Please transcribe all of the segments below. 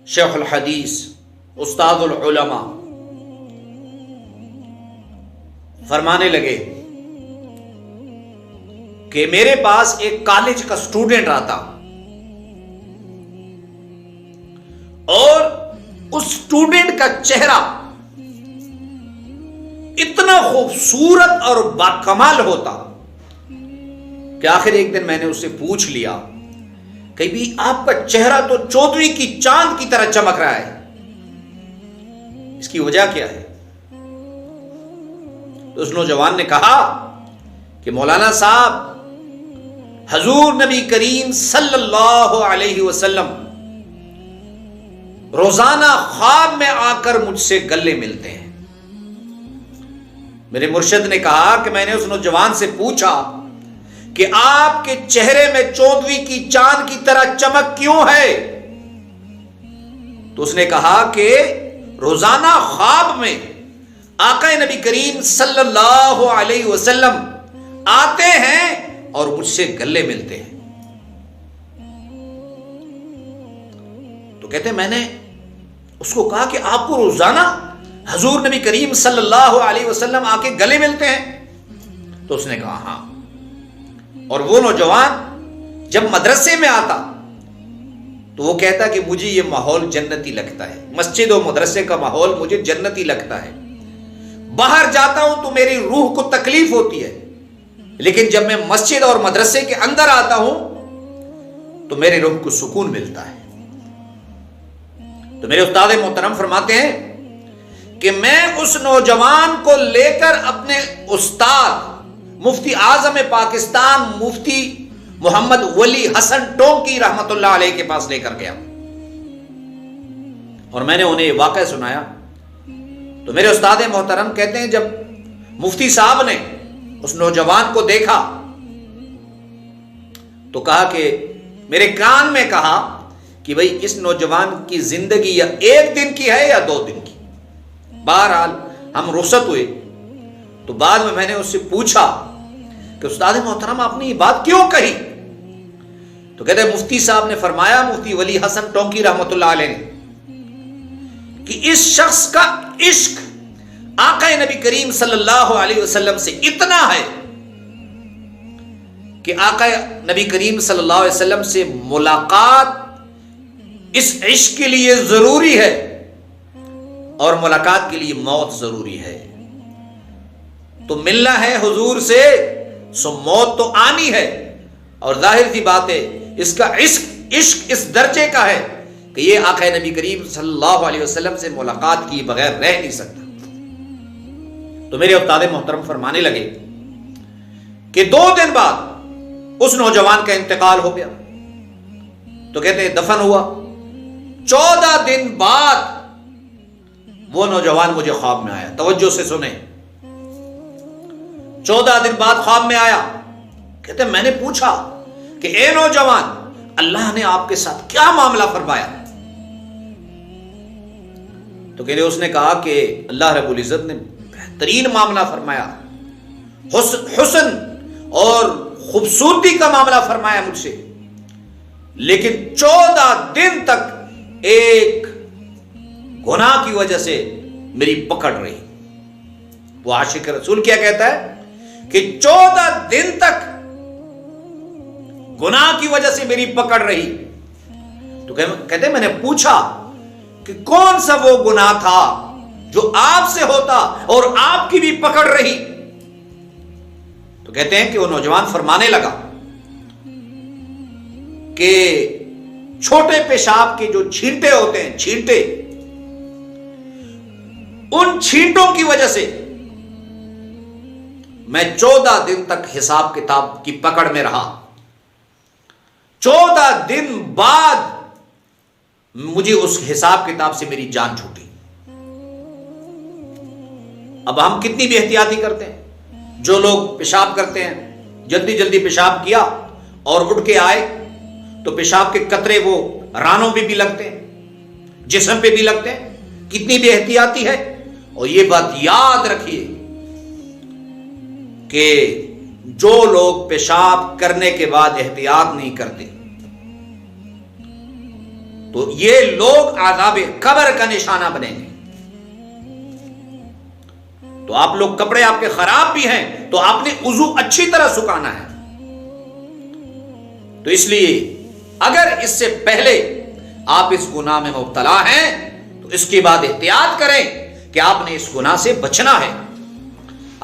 شیخ الحدیث استاد العلماء فرمانے لگے کہ میرے پاس ایک کالج کا اسٹوڈنٹ آتا اور اس اسٹوڈنٹ کا چہرہ اتنا خوبصورت اور باکمال ہوتا کہ آخر ایک دن میں نے اس سے پوچھ لیا کہ بھی آپ کا چہرہ تو 14ویں کی چاند کی طرح چمک رہا ہے، اس کی وجہ کیا ہے؟ تو اس نوجوان نے کہا کہ مولانا صاحب، حضور نبی کریم صلی اللہ علیہ وسلم روزانہ خواب میں آ کر مجھ سے گلے ملتے ہیں۔ میرے مرشد نے کہا کہ میں نے اس نوجوان سے پوچھا کہ آپ کے چہرے میں 14ویں کی چاند کی طرح چمک کیوں ہے؟ تو اس نے کہا کہ روزانہ خواب میں آقا نبی کریم صلی اللہ علیہ وسلم آتے ہیں اور مجھ سے گلے ملتے ہیں۔ تو کہتے ہیں میں نے اس کو کہا کہ آپ کو روزانہ حضور نبی کریم صلی اللہ علیہ وسلم آ کے گلے ملتے ہیں؟ تو اس نے کہا ہاں۔ اور وہ نوجوان جب مدرسے میں آتا تو وہ کہتا کہ مجھے یہ ماحول جنتی لگتا ہے، مسجد و مدرسے کا ماحول مجھے جنتی لگتا ہے، باہر جاتا ہوں تو میری روح کو تکلیف ہوتی ہے، لیکن جب میں مسجد اور مدرسے کے اندر آتا ہوں تو میرے روح کو سکون ملتا ہے۔ تو میرے استاد محترم فرماتے ہیں کہ میں اس نوجوان کو لے کر اپنے استاد مفتی اعظم پاکستان مفتی محمد ولی حسن ٹونکی رحمت اللہ علیہ کے پاس لے کر گیا اور میں نے انہیں واقعہ سنایا۔ تو میرے استاد محترم کہتے ہیں جب مفتی صاحب نے اس نوجوان کو دیکھا تو کہا کہ میرے کان میں کہا کہ بھئی اس نوجوان کی زندگی یا 1 دن کی ہے یا 2 دن کی۔ بہرحال ہم رخصت ہوئے تو بعد میں نے اس سے پوچھا کہ استاد محترم آپ نے یہ بات کیوں کہی؟ تو کہتے ہیں مفتی صاحب نے فرمایا، مفتی ولی حسن ٹونکی رحمت اللہ علیہ نے، کہ اس شخص کا عشق آقا نبی کریم صلی اللہ علیہ وسلم سے اتنا ہے کہ آقا نبی کریم صلی اللہ علیہ وسلم سے ملاقات اس عشق کے لیے ضروری ہے اور ملاقات کے لیے موت ضروری ہے۔ تو ملنا ہے حضور سے سو موت تو آنی ہے، اور ظاہر سی بات ہے اس کا عشق اس درجے کا ہے کہ یہ آقا نبی کریم صلی اللہ علیہ وسلم سے ملاقات کی بغیر رہ نہیں سکتا۔ تو میرے استاد محترم فرمانے لگے کہ 2 دن بعد اس نوجوان کا انتقال ہو گیا۔ تو کہتے ہیں دفن ہوا، 14 دن بعد وہ نوجوان مجھے خواب میں آیا۔ توجہ سے سنیں، 14 دن بعد خواب میں آیا۔ کہتے ہیں میں نے پوچھا کہ اے نوجوان، اللہ نے آپ کے ساتھ کیا معاملہ فرمایا؟ تو کہتے اس نے کہا کہ اللہ رب العزت نے بہترین معاملہ فرمایا، حسن اور خوبصورتی کا معاملہ فرمایا مجھ سے، لیکن 14 دن تک ایک گناہ کی وجہ سے میری پکڑ رہی۔ وہ عاشق رسول کیا کہتا ہے کہ 14 دن تک گناہ کی وجہ سے میری پکڑ رہی۔ تو کہتے ہیں میں نے پوچھا کہ کون سا وہ گناہ تھا جو آپ سے ہوتا اور آپ کی بھی پکڑ رہی؟ تو کہتے ہیں کہ وہ نوجوان فرمانے لگا کہ چھوٹے پیشاب کے جو چھینٹے ہوتے ہیں، چھینٹے، ان چھینٹوں کی وجہ سے میں 14 دن تک حساب کتاب کی پکڑ میں رہا۔ 14 دن بعد مجھے اس حساب کتاب سے میری جان چھوٹی۔ اب ہم کتنی بے احتیاطی کرتے ہیں، جو لوگ پیشاب کرتے ہیں، جلدی جلدی پیشاب کیا اور اٹھ کے آئے تو پیشاب کے قطرے وہ رانوں پہ بھی لگتے ہیں، جسم پہ بھی لگتے ہیں، کتنی بے احتیاطی ہے۔ اور یہ بات یاد رکھیے کہ جو لوگ پیشاب کرنے کے بعد احتیاط نہیں کرتے تو یہ لوگ عذاب قبر کا نشانہ بنیں گے. تو آپ لوگ کپڑے آپ کے خراب بھی ہیں تو آپ نے وضو اچھی طرح سکھانا ہے. تو اس لیے اگر اس سے پہلے آپ اس گناہ میں مبتلا ہیں تو اس کے بعد احتیاط کریں کہ آپ نے اس گناہ سے بچنا ہے.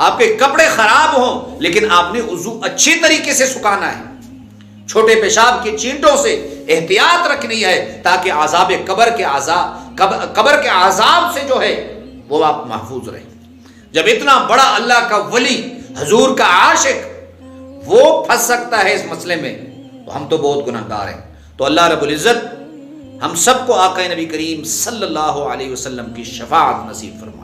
آپ کے کپڑے خراب ہوں لیکن آپ نے وضو اچھی طریقے سے سکھانا ہے. چھوٹے پیشاب کی چینٹوں سے احتیاط رکھنی ہے تاکہ عذاب قبر کے عذاب سے جو ہے وہ آپ محفوظ رہیں. جب اتنا بڑا اللہ کا ولی، حضور کا عاشق وہ پھنس سکتا ہے اس مسئلے میں تو ہم تو بہت گناہگار ہیں. تو اللہ رب العزت ہم سب کو آقا نبی کریم صلی اللہ علیہ وسلم کی شفاعت نصیب فرمائے.